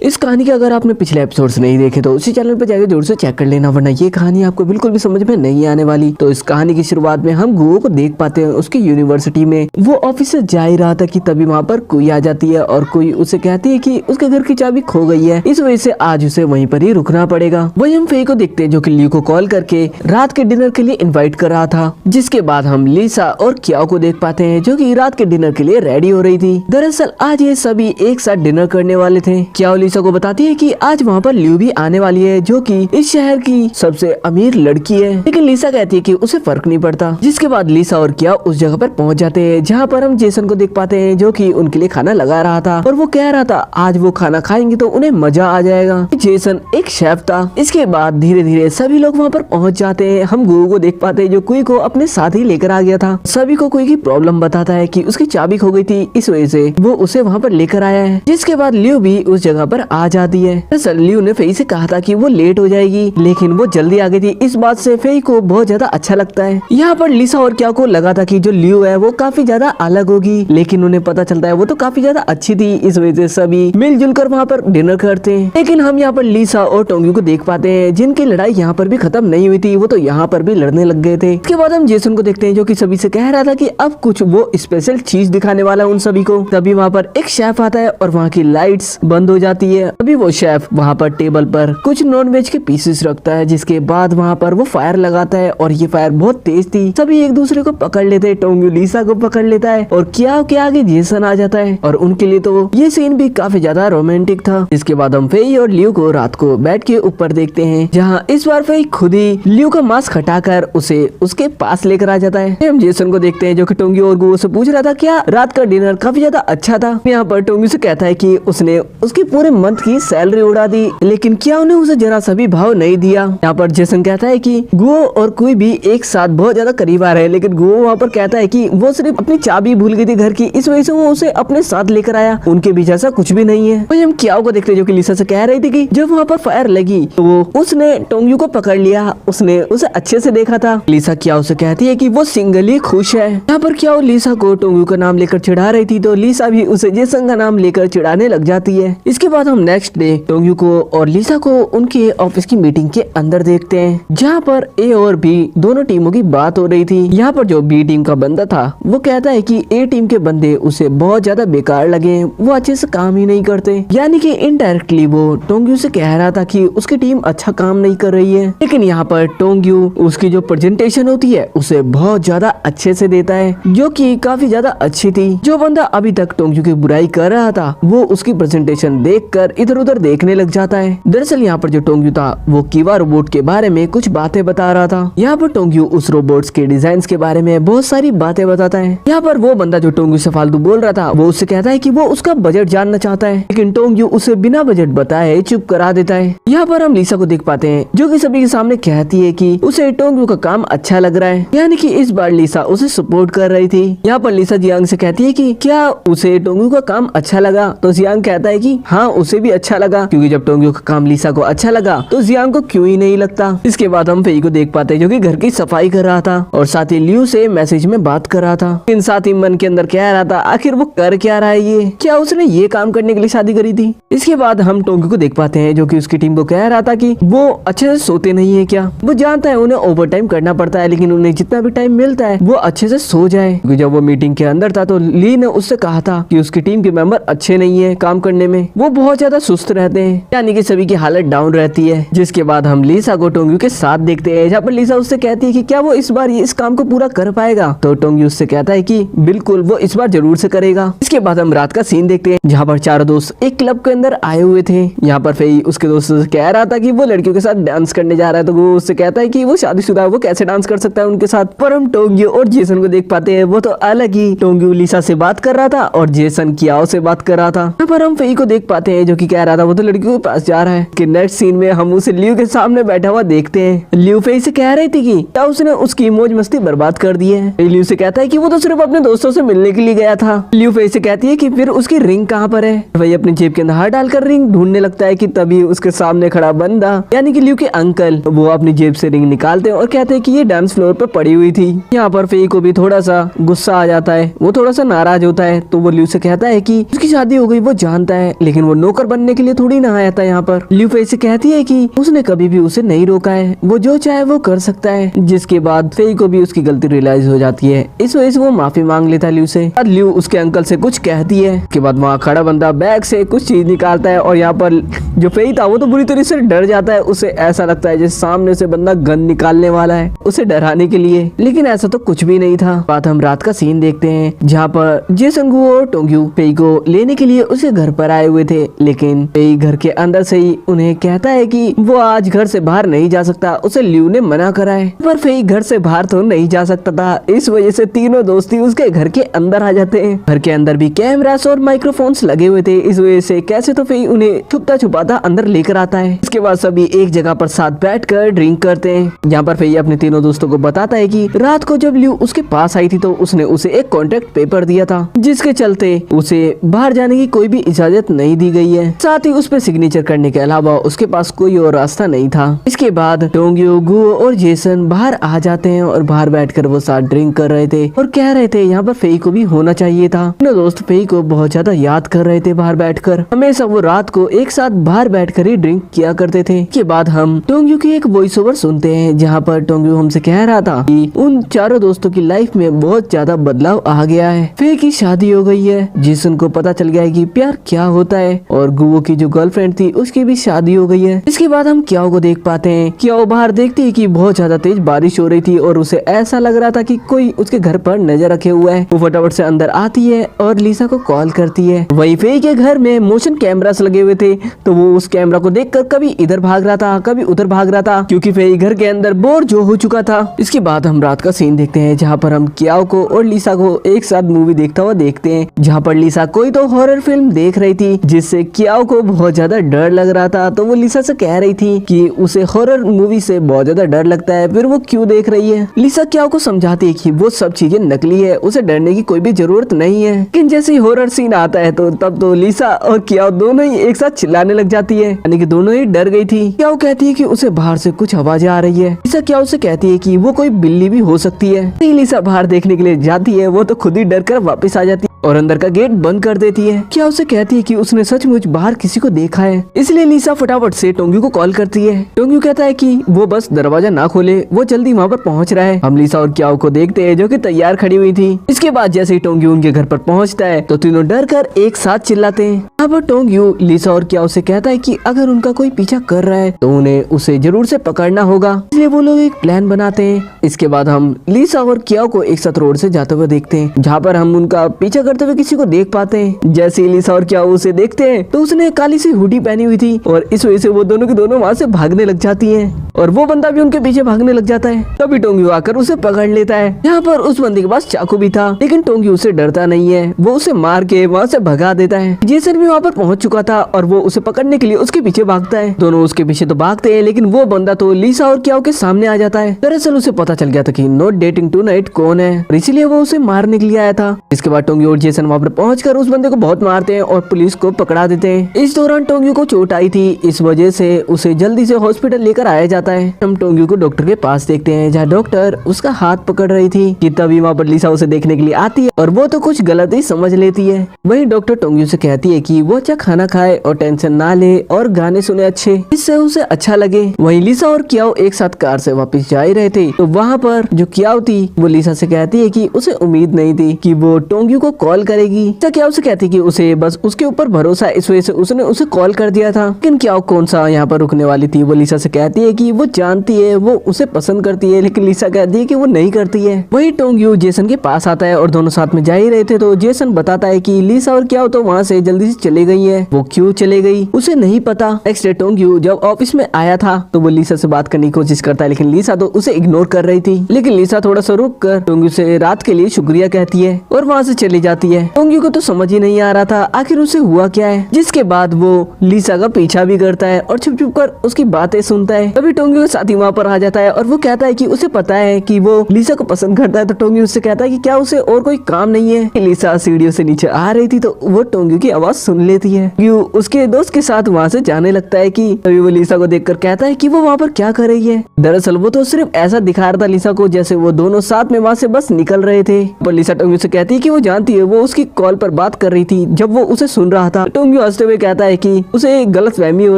इस कहानी के अगर आपने पिछले एपिसोड्स नहीं देखे तो उसी चैनल पर जाकर जरूर से चेक कर लेना, वरना ये कहानी आपको बिल्कुल भी समझ में नहीं आने वाली। तो इस कहानी की शुरुआत में हम गुओ को देख पाते हैं उसकी यूनिवर्सिटी में। वो ऑफिस से जा ही रहा था कि तभी वहाँ पर कोई आ जाती है और कोई उसे कहती है कि उसके घर की चाबी खो गई है, इस वजह से आज उसे वहीं पर ही रुकना पड़ेगा। वही हम फेई को देखते हैं जो कि लियू को कॉल करके रात के डिनर के लिए इन्वाइट कर रहा था। जिसके बाद हम लिसा और क्याओ को देख पाते हैं जो कि रात के डिनर के लिए रेडी हो रही थी। दरअसल आज ये सभी एक साथ डिनर करने वाले थे। क्याओ लिसा को बताती है कि आज वहाँ पर लियू भी आने वाली है जो कि इस शहर की सबसे अमीर लड़की है, लेकिन लिसा कहती है कि उसे फर्क नहीं पड़ता। जिसके बाद लिसा और क्याओ उस जगह पर पहुँच जाते हैं जहाँ पर हम जेसन को देख पाते हैं जो कि उनके लिए खाना लगा रहा था और वो कह रहा था आज वो खाना खाएंगे तो उन्हें मजा आ जाएगा। जेसन एक शेफ था। इसके बाद धीरे धीरे सभी लोग वहाँ पर पहुँच जाते हैं। हम गुओ को देख पाते हैं जो कुई को अपने साथ ही लेकर आ गया था। सभी को कुई की प्रॉब्लम बताता है कि उसकी चाबी खो गई थी, इस वजह से वो उसे वहाँ पर लेकर आया है। जिसके बाद लियू भी उस जगह पर आ जाती है। दरअसल लियू ने फेई से कहा था कि वो लेट हो जाएगी, लेकिन वो जल्दी आ गई थी। इस बात से फेई को बहुत ज्यादा अच्छा लगता है। यहाँ पर लिसा और क्याओ को लगा था कि जो लियू है वो काफी ज्यादा अलग होगी, लेकिन उन्हें पता चलता है वो तो काफी ज्यादा अच्छी थी। इस वजह से सभी मिलजुल कर वहाँ पर डिनर करते हैं। लेकिन हम यहाँ पर लिसा और टोंग्यू को देख पाते हैं जिनकी लड़ाई यहाँ पर भी खत्म नहीं हुई थी, वो तो यहाँ पर भी लड़ने लग गए थे। इसके बाद हम जेसन को देखते हैं जो कि सभी से कह रहा था कि अब कुछ वो स्पेशल चीज दिखाने वाला है उन सभी को। तभी वहाँ पर एक शेफ आता है और वहाँ की लाइट्स बंद हो जाती है। अभी वो शेफ वहाँ पर टेबल पर कुछ नॉन वेज के पीसेस रखता है। जिसके बाद वहाँ पर वो फायर लगाता है और ये फायर बहुत तेज थी। सभी एक दूसरे को पकड़ लेते हैं। टोंग्यू लिसा को पकड़ लेता है और क्या के आगे जेसन आ जाता है और उनके लिए तो ये सीन भी काफी ज्यादा रोमांटिक था। इसके बाद हम फेई और लियू को रात को बेड के ऊपर देखते हैं जहाँ इस बार फेई खुद ही लियू का मास्क हटाकर उसे उसके पास लेकर आ जाता है। हम जेसन को देखते हैं जो कि टोंग्यू और गुओ से पूछ रहा था क्या रात का डिनर काफी ज्यादा अच्छा था। यहाँ पर टोंग्यू से कहता है कि उसने उसकी पूरे मंथ की सैलरी उड़ा दी, लेकिन क्या उन्हें उसे जरा सा भी भाव नहीं दिया। यहाँ पर जेसन कहता है कि गुओ और कोई भी एक साथ बहुत ज्यादा करीब आ रहे हैं, लेकिन गुओ वहाँ पर कहता है कि वो सिर्फ अपनी चाबी भूल गई थी घर की, इस वजह से वो उसे अपने साथ लेकर आया। उनके बीच ऐसा कुछ भी नहीं है। वही हम क्याओ को देखते हैं जो कि लिसा से कह रही थी कि जब वहाँ पर फायर लगी तो वो उसने टोंग्यू को पकड़ लिया, उसने उसे अच्छे से देखा था। लिसा क्याओ से कहती है कि वो सिंगल ही खुश है। यहाँ पर क्याओ लिसा को टोंग्यू का नाम लेकर चिढ़ा रही थी तो लिसा भी उसे जेसन का नाम लेकर चिढ़ाने लग जाती है। इसके बाद हम नेक्स्ट डे टोंग्यू को और लिसा को उनके ऑफिस की मीटिंग के अंदर देखते हैं जहाँ पर ए और बी दोनों टीमों की बात हो रही थी। यहाँ पर जो बी टीम का बंदा था वो कहता है कि ए टीम के बंदे उसे बहुत ज्यादा बेकार लगे, वो अच्छे से काम ही नहीं करते। यानी कि इनडायरेक्टली वो टोंग्यू से कह रहा था कि उसकी टीम अच्छा काम नहीं कर रही है। लेकिन यहाँ पर टोंग्यू उसकी जो प्रेजेंटेशन होती है उसे बहुत ज्यादा अच्छे से देता है जो कि काफी ज्यादा अच्छी थी। जो बंदा अभी तक टोंग्यू की बुराई कर रहा था वो उसकी प्रेजेंटेशन देखकर इधर उधर देखने लग जाता है। दरअसल यहाँ पर जो टोंग्यू था वो कीवा रोबोट के बारे में कुछ बातें बता रहा था। यहाँ पर टोंग्यू उस रोबोट्स के डिजाइन के बारे में बहुत सारी बातें बताता है। यहाँ पर वो बंदा जो टोंग्यू से फालतू बोल रहा था वो उससे कहता है कि वो उसका बजट जानना चाहता है, लेकिन टोंग्यू उसे बिना बजट बताए चुप करा देता है। यहाँ पर हम लिसा को देख पाते हैं जो कि सभी के सामने कहती है कि उसे टोंग्यू का काम अच्छा लग रहा है, यानी कि इस बार लिसा उसे सपोर्ट कर रही थी। यहाँ पर लिसा जियांग से कहती है कि क्या उसे टोंग्यू का काम अच्छा लगा, तो जियांग कहता है कि हाँ उसे भी अच्छा लगा, क्योंकि जब टोंग्यू का काम लिसा को अच्छा लगा तो जियांग को क्यों ही नहीं लगता। इसके बाद हम फेई को देख पाते हैं जो कि घर की सफाई कर रहा था और साथ ही लियू से मैसेज में बात कर रहा था। इन साथ ही मन के अंदर कह रहा था आखिर वो कर क्या रहा है, ये क्या उसने ये काम करने के लिए शादी करी थी। इसके बाद हम टोंग्यू को देख पाते हैं जो कि उसकी टीम को कह रहा था कि वो अच्छे से सोते नहीं है क्या, वो जानता है उन्हें ओवर टाइम करना पड़ता है, लेकिन उन्हें जितना भी टाइम मिलता है वो अच्छे से सो जाए। क्योंकि जब वो मीटिंग के अंदर था तो ली ने उससे कहा था कि उसकी टीम के मेंबर अच्छे नहीं है काम करने में, वो बहुत ज्यादा सुस्त रहते हैं, यानी कि सभी की हालत डाउन रहती है। जिसके बाद हम लिसा को टोंग्यू के साथ देखते हैं जहाँ पर लिसा उससे कहती है कि क्या वो इस बार इस काम को पूरा कर पाएगा, तो टोंग्यू उससे कहता है कि बिल्कुल वो इस बार जरूर से करेगा। इसके बाद हम रात का सीन देखते हैं जहाँ पर चारों दोस्त एक क्लब के अंदर आए हुए थे। यहाँ पर फेई उसके दोस्त से कह रहा था कि वो लड़कियों के साथ डांस करने जा रहा है, तो वो उससे कहता है कि वो शादीशुदा है, वो कैसे डांस कर सकता है उनके साथ। पर हम टोंग्यू और जेसन को देख पाते हैं वो तो अलग ही, टोंग्यू लिसा से बात कर रहा था और जेसन क्याओ से बात कर रहा था। यहाँ पर हम फेई को देख पाते हैं जो कि कह रहा था वो तो लड़कियों के पास जा रहा है। कि नेक्स्ट सीन में हम उसे लियू के सामने बैठा हुआ देखते हैं। लियू फेई से कह रही थी कि क्या उसने उसकी मौज मस्ती बर्बाद कर दी है। लियू से कहता है कि वो तो सिर्फ अपने दोस्तों से मिलने के लिए गया था। लियू फेई से कहती है कि फिर उसकी रिंग कहाँ पर है। वही अपनी जेब के अंदर हाथ डालकर रिंग ढूंढने लगता है कि तभी उसके सामने खड़ा बंदा यानी कि लियू के अंकल वो अपनी जेब से रिंग निकालते हैं और कहते हैं कि ये डांस फ्लोर पर पड़ी हुई थी। यहाँ पर फेई को भी थोड़ा सा गुस्सा आ जाता है, वो थोड़ा सा नाराज होता है, तो वो लियू से कहता है कि उसकी शादी हो गई वो जानता है, लेकिन वो नौकर बनने के लिए थोड़ी ना आया था यहाँ पर। लियू फेई से कहती है कि उसने कभी भी उसे नहीं रोका है, वो जो चाहे वो कर सकता है। जिसके बाद फेई को भी उसकी गलती रियलाइज हो जाती है, इस वजह से वो माफी मांग लेता है लियू से। लियू उसके अंकल से कुछ कहती है। उसके बाद वहाँ खड़ा बंदा बैग से कुछ चीज निकालता है और यहाँ पर जो फेई था वो तो बुरी तरह से डर जाता है। उसे ऐसा लगता है जैसे सामने से बंदा गन निकालने वाला है उसे डराने के लिए, लेकिन ऐसा तो कुछ भी नहीं था। बात हम रात का सीन देखते हैं जहाँ पर जेसन गुओ और टोंग्यू फेई को लेने के लिए उसे घर पर आए हुए थे, लेकिन फेई घर के अंदर से ही उन्हें कहता है कि वो आज घर से बाहर नहीं जा सकता, उसे लियू ने मना करा है। पर फेई घर से बाहर तो नहीं जा सकता था, इस वजह से तीनों दोस्ती उसके घर के अंदर आ जाते हैं। घर के अंदर भी कैमरास और माइक्रोफोन्स लगे हुए थे, इस वजह से कैसे तो फेई उन्हें छुपता छुपाता अंदर लेकर आता है। इसके बाद सभी एक जगह पर साथ बैठकर ड्रिंक करते हैं, जहाँ पर फेई अपने तीनों दोस्तों को बताता है कि रात को जब लियू उसके पास आई थी तो उसने उसे एक कॉन्ट्रैक्ट पेपर दिया था, जिसके चलते उसे बाहर जाने की कोई भी इजाजत नहीं दी गई है। साथ ही उस पे सिग्नेचर करने के अलावा उसके पास कोई और रास्ता नहीं था। इसके बाद टोंग्यू, गुओ और जेसन बाहर आ जाते हैं और बाहर बैठकर वो साथ ड्रिंक कर रहे थे और कह रहे थे यहाँ पर फेई को भी होना चाहिए था। अपने दोस्त फेई को बहुत ज्यादा याद कर रहे थे बाहर बैठकर। हमेशा वो रात को एक साथ बाहर बैठकर ही ड्रिंक किया करते थे। के बाद हम टोंग्यू की एक वॉइस ओवर सुनते हैं जहाँ पर टोंग्यू हमसे कह रहा था कि उन चारों दोस्तों की लाइफ में बहुत ज्यादा बदलाव आ गया है। फेई की शादी हो गई है, जेसन को पता चल गया है कि प्यार क्या होता है, और गुओ की जो गर्लफ्रेंड थी उसकी भी शादी हो गई है। इसके बाद हम क्याओ को देख पाते हैं। क्याओ बाहर देखती है कि बहुत ज्यादा तेज बारिश हो रही थी और उसे ऐसा लग रहा था कि कोई उसके घर पर नजर रखे हुआ है। वो फटाफट से अंदर आती है और लिसा को कॉल करती है। वही फेई के घर में मोशन कैमरास लगे हुए थे, तो वो उस कैमरा को देखकर कभी इधर भाग रहा था कभी उधर भाग रहा था, क्योंकि फेई घर के अंदर बोर जो हो चुका था। इसके बाद हम रात का सीन देखते हैं जहाँ पर हम क्याओ को और लिसा को एक साथ मूवी देखता हुआ देखते हैं, जहाँ पर लिसा कोई तो हॉरर फिल्म देख रही थी जिससे क्याओ को बहुत ज्यादा डर लग रहा था। तो वो लिसा से कह रही थी कि उसे हॉरर मूवी से बहुत ज्यादा डर लगता है, फिर वो क्यों देख रही है। लिसा क्याओ को समझाती है कि वो सब चीजें नकली है, उसे डरने की कोई भी जरूरत नहीं है। लेकिन जैसे ही हॉरर सीन आता है तो तब तो लिसा और क्याओ दोनों ही एक साथ चिल्लाने लग जाती है, यानी कि दोनों ही डर गई थी। क्याओ कहती है कि उसे बाहर से कुछ आवाजें आ रही है। लिसा क्याओ से कहती है कि वो कोई बिल्ली भी हो सकती है। लिसा बाहर देखने के लिए जाती है, वो तो खुद ही डर कर वापस आ जाती है और अंदर का गेट बंद कर देती है। क्या उसे कहती है कि उसने सचमुच बाहर किसी को देखा है, इसलिए लिसा फटाफट से टोंग्यू को कॉल करती है। टोंग्यू कहता है कि वो बस दरवाजा ना खोले, वो जल्दी वहाँ पर पहुँच रहा है। हम लिसा और क्याओ को देखते हैं जो कि तैयार खड़ी हुई थी। इसके बाद जैसे ही टोंग्यू उनके घर पर पहुँचता है तो तीनों डर कर एक साथ चिल्लाते हैं। यहाँ पर टोंग्यू लिसा और क्याओ से कहता है कि अगर उनका कोई पीछा कर रहा है तो उन्हें उसे जरूर से पकड़ना होगा, इसलिए वो लोग एक प्लान बनाते हैं। इसके बाद हम लिसा और क्याओ को एक साथ रोड से जाते हुए देखते हैं, जहाँ पर हम उनका पीछा करते हुए किसी को देख पाते हैं। जैसे लिसा और क्याओ उसे देखते हैं तो उसने काली सी हुडी पहनी हुई थी और इस वजह से वो दोनों की दोनों वहाँ से भागने लग जाती हैं और वो बंदा भी उनके पीछे भागने लग जाता है। तभी टोंग्यू आकर उसे पकड़ लेता है। यहाँ पर उस बंदे के पास चाकू भी था, लेकिन टोंग्यू उसे डरता नहीं है, वो उसे मार के वहाँ से भगा देता है। जेसन भी वहाँ पर पहुँच चुका था और वो उसे पकड़ने के लिए उसके पीछे भागता है। दोनों उसके पीछे तो भागते हैं, लेकिन वो बंदा तो लिसा और क्याओ के सामने आ जाता है। दरअसल उसे पता चल गया था कि नॉट डेटिंग टुनाइट कौन है, इसीलिए वो उसे मारने के लिए आया था। इसके बाद टोंग्यू और जेसन वहाँ पर पहुंचकर उस बंदे को बहुत मारते हैं और पुलिस को पकड़ा देते हैं। इस दौरान टोंग्यू को चोट आई थी, इस वजह से उसे जल्दी से हॉस्पिटल लेकर आया जाता है। हम टोंग्यू को डॉक्टर के पास देखते हैं, जहाँ डॉक्टर उसका हाथ पकड़ रही थी कि तभी वहाँ पर लिसा उसे देखने के लिए आती है और वो तो कुछ गलत ही समझ लेती है। वहीं डॉक्टर टोंग्यू से कहती है कि वो अच्छा खाना खाए और टेंशन ना ले और गाने सुने अच्छे, इससे उसे अच्छा लगे। वहीं लिसा और क्याओ एक साथ कार से वापस जा ही रहे थे तो वहाँ पर जो क्याओ थी वो लिसा से कहती है कि उसे उम्मीद नहीं थी कि वो टोंग्यू को कॉल करेगी। क्याओ से कहती कि उसे बस उसके ऊपर भरोसा है, इस वजह से उसने उसे कॉल कर दिया था। लेकिन क्याओ कौन सा यहाँ पर रुकने वाली थी। वो लिसा से कहती है कि वो जानती है वो उसे पसंद करती है, लेकिन लिसा कहती है कि वो नहीं करती है। वही टोंग्यू जेसन के पास आता है और दोनों साथ में जा ही रहे थे तो जेसन बताता है कि लिसा और क्याओ तो वहाँ से जल्दी से चले गई है। वो क्यों चले गई उसे नहीं पता। नेक्स्ट डे टोंग्यू जब ऑफिस में आया था तो वो लिसा से बात करने की कोशिश करता है, लेकिन लिसा तो उसे इग्नोर कर रही थी। लेकिन लिसा थोड़ा सा रुक कर टोंग्यू से रात के लिए शुक्रिया कहती है और वहाँ से चली जाती है। टोंग्यू को तो समझ ही नहीं आ रहा था आखिर उसे हुआ क्या है, जिसके बाद वो लिसा का पीछा भी करता है और छुप छुप कर उसकी बातें सुनता है। तभी टोंग्यू का साथी वहाँ पर आ जाता है और वो कहता है कि उसे पता है कि वो लिसा को पसंद करता है। तो टोंग्यू उससे कहता है कि क्या उसे और कोई काम नहीं है। लिसा सीढ़ियों से नीचे आ रही थी तो वो टोंग्यू की आवाज सुन लेती है। टोंग्यू उसके दोस्त के साथ वहाँ से जाने लगता है कि तभी वो लिसा को देखकर कहता है कि वो वहाँ पर क्या कर रही है। दरअसल वो तो सिर्फ ऐसा दिखा रहा था लिसा को जैसे वो दोनों साथ में वहाँ से बस निकल रहे थे। पर लिसा टोंग्यू से कहती है कि वो जानती है वो उसकी कॉल पर बात कर रही थी। जब वो उसे सुन रहा था, टोंग्यू हंसते हुए कहता है कि उसे गलतफहमी हो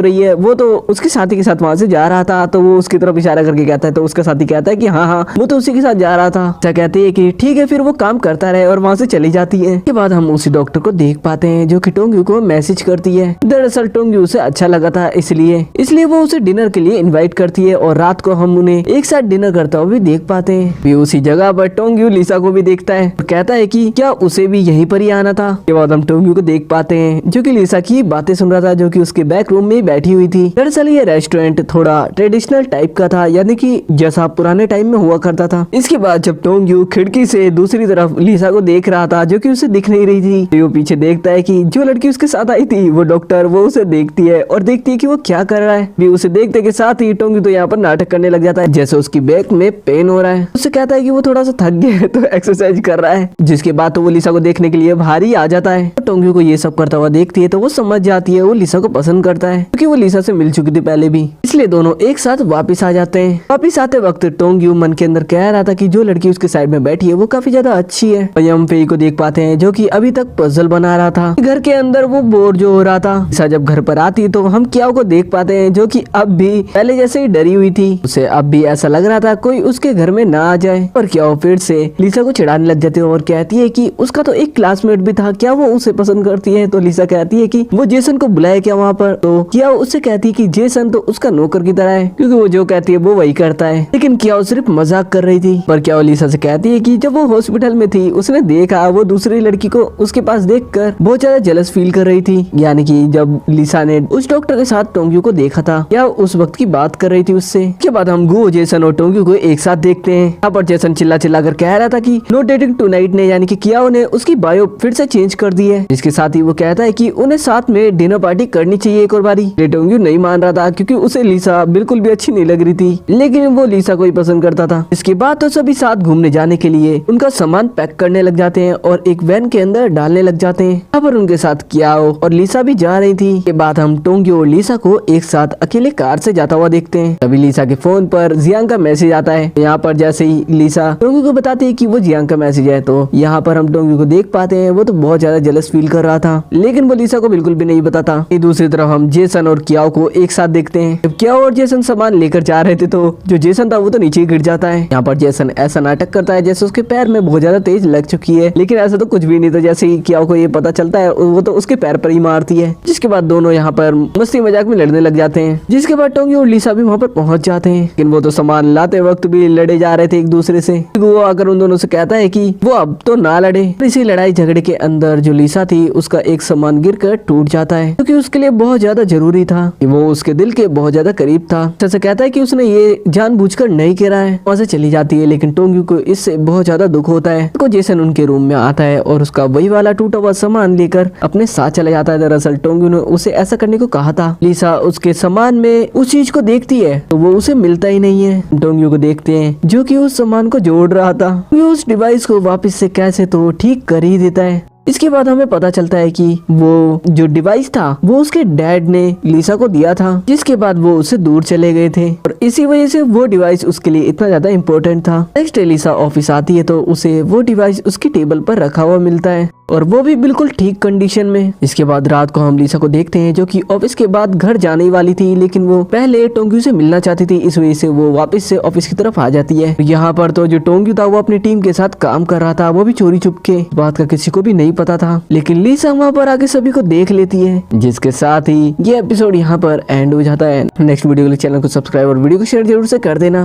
रही है, वो तो उसके साथी के साथ वहाँ से जा रहा था। तो वो उसकी तरफ इशारा करके कहता है, तो उसका साथी कहता है कि हाँ वो तो उसी के साथ जा रहा था। कहती है कि ठीक है, फिर वो काम करता रहे और वहाँ से चली जाती है। के बाद हम उसी डॉक्टर को देख पाते हैं जो कि टोंग्यू को मैसेज करती है। दरअसल टोंग्यू उसे अच्छा लगा था, इसलिए वो उसे डिनर के लिए इनवाइट करती है और रात को हम उन्हें एक साथ डिनर करता हुआ भी देख पाते हैं। भी उसी जगह पर टोंग्यू लिसा को भी देखता है और कहता है कि क्या उसे भी यहीं पर ही आना था। के बाद हम टोंग्यू को देख पाते हैं जो कि लिसा की बातें सुन रहा था, जो कि उसके बैक रूम में बैठी हुई थी। दरअसल ये रेस्टोरेंट थोड़ा ट्रेडिशनल टाइप का था, यानी कि जैसा पुराने टाइम में हुआ करता था। इसके बाद जब टोंग्यू खिड़की से दूसरी तरफ लिसा को देख रहा था जो कि उसे दिख नहीं रही थी, तो वो पीछे देखता है कि जो लड़की उसके साथ आई थी वो डॉक्टर, वो उसे देखती है और देखती है कि वो क्या कर रहा है। भी उसे देखते के साथ ही टोंग्यू तो यहाँ पर नाटक करने लग जाता है, जैसे उसकी बैक में पेन हो रहा है। उससे कहता है कि वो थोड़ा सा थक गया है तो एक्सरसाइज कर रहा है। जिसके बाद तो वो लिसा को देखने के लिए बाहर ही आ जाता है। टोंग्यू को ये सब करता हुआ देखती है तो वो समझ जाती है वो लिसा को पसंद करता है, क्योंकि वो लिसा से मिल चुकी थी पहले भी। इसलिए दोनों एक साथ वापिस आ जाते हैं। वापिस आते वक्त टोंग्यू मन के अंदर कह रहा था कि जो लड़की उसके साइड में बैठी है वो काफी ज्यादा अच्छी है। और हम फेई को देख पाते हैं जो कि अभी तक पजल बना रहा था। घर के अंदर वो बोर जो हो रहा था। लिसा जब घर पर आती तो हम क्याओ को देख पाते हैं जो कि अब भी पहले जैसे ही डरी हुई थी। उसे अब भी ऐसा लग रहा था कोई उसके घर में ना आ जाए। और क्याओ फिर से लिसा को चिढ़ाने लग जाती है और कहती है कि उसका तो एक क्लासमेट भी था, क्या वो उसे पसंद करती है। तो लिसा कहती है कि वो जेसन को बुलाए क्या वहाँ पर। तो क्याओ उससे कहती है कि जेसन तो उसका नौकर की तरह है, क्योंकि वो जो कहती है वो वही करता है। लेकिन क्याओ सिर्फ मजाक कर रही थी। पर क्याओ लिसा से कहती है कि जब वो हॉस्पिटल में थी उसने देखा वो दूसरी लड़की को उसके पास देखकर बहुत ज्यादा जेलस फील कर रही थी। यानी कि जब लिसा ने उस डॉक्टर के साथ टोंग्यू को देखा था, क्या उस वक्त की बात कर रही थी उससे। के बाद हम गु, जेसन और टोंग्यू को एक साथ देखते हैं। यहाँ पर जेसन चिल्ला चिल्ला कर कह रहा था कि नो डेटिंग टुनाइट ने, यानी कि क्याओ ने उसकी बायो फिर से चेंज कर दी है। जिसके साथ ही वो कहता है कि उन्हें साथ में डिनर पार्टी करनी चाहिए एक और बारी। टोंग्यू नहीं मान रहा था क्योंकि उसे लिसा बिल्कुल भी अच्छी नहीं लग रही थी, लेकिन वो लिसा को ही पसंद करता था। इसके बाद तो सभी साथ घूमने जाने के लिए उनका सामान पैक करने लग जाते हैं और एक वैन के अंदर डालने लग जाते हैं। यहाँ पर उनके साथ क्याओ और लिसा भी जा रही थी। के बाद हम टोंग्यू और लिसा को एक साथ अकेले कार से जाता हुआ देखते हैं। तभी लिसा के फोन पर जियांग का मैसेज आता है। यहाँ पर जैसे ही लिसा टोंग्यू को बताती है कि वो जियांग का मैसेज है, तो यहाँ पर हम टोंग्यू को देख पाते हैं वो तो बहुत ज्यादा जेलस फील कर रहा था, लेकिन वो लिसा को बिल्कुल भी नहीं बताता। दूसरी तरफ हम जेसन और क्याओ को एक साथ देखते हैं। जब क्याओ और जेसन सामान लेकर जा रहे थे तो जो जेसन था वो तो नीचे गिर जाता है। यहाँ पर जेसन ऐसा नाटक करता है जैसे उसके पैर में बहुत ज्यादा तेज लग चुकी है, लेकिन ऐसा तो कुछ भी नहीं था। जैसे ही क्याओ को ये पता चलता है वो तो उसके पैर पर ही मारती है। जिसके बाद दोनों यहाँ पर मस्ती मजाक में लड़ने लग जाते हैं। जिसके बाद टोंग्यू और लिसा भी वहाँ पर पहुंच जाते हैं, लेकिन वो तो सामान लाते वक्त भी लड़े जा रहे थे एक दूसरे से। वो आकर उन दोनों से कहता है कि वो अब तो ना लड़े। इसी लड़ाई झगड़े के अंदर जो लिसा थी उसका एक सामान गिरकर टूट जाता है, क्योंकि उसके लिए बहुत ज्यादा जरूरी था। वो उसके दिल के बहुत ज्यादा करीब था। जैसे कहता है कि उसने ये जानबूझकर नहीं करा है। वहाँ से चली जाती है, लेकिन टोंग्यू को इससे बहुत ज्यादा दुख होता है। तो जेसन उनके रूम में आता है और उसका वही वाला टूटा हुआ सामान लेकर अपने साथ चला जाता है। दरअसल टोंग्यू ने उसे ऐसा करने को कहा था। लिसा उसके सामान में उस चीज को देखती है तो वो उसे मिलता ही नहीं है। टोंग्यू को देखते हैं जो कि उस सामान को जोड़ रहा था। वो उस डिवाइस को वापस से कैसे तो ठीक कर ही देता है। इसके बाद हमें पता चलता है कि वो जो डिवाइस था वो उसके डैड ने लिसा को दिया था, जिसके बाद वो उससे दूर चले गए थे और इसी वजह से वो डिवाइस उसके लिए इतना ज्यादा इम्पोर्टेंट था। नेक्स्ट डे लिसा ऑफिस आती है तो उसे वो डिवाइस उसकी टेबल पर रखा हुआ मिलता है और वो भी बिल्कुल ठीक कंडीशन में। इसके बाद रात को हम लिसा को देखते हैं जो कि ऑफिस के बाद घर जाने वाली थी, लेकिन वो पहले टोंग्यू से मिलना चाहती थी, इस वजह से वो वापस से ऑफिस की तरफ आ जाती है। यहाँ पर तो जो टोंग्यू था वो अपनी टीम के साथ काम कर रहा था, वो भी चोरी छुपके। बात का किसी को भी नहीं पता था, लेकिन लिसा वहाँ पर आके सभी को देख लेती है। जिसके साथ ही ये एपिसोड यहाँ पर एंड हो जाता है। नेक्स्ट वीडियो के लिए चैनल को सब्सक्राइब और वीडियो को शेयर जरूर से कर देना।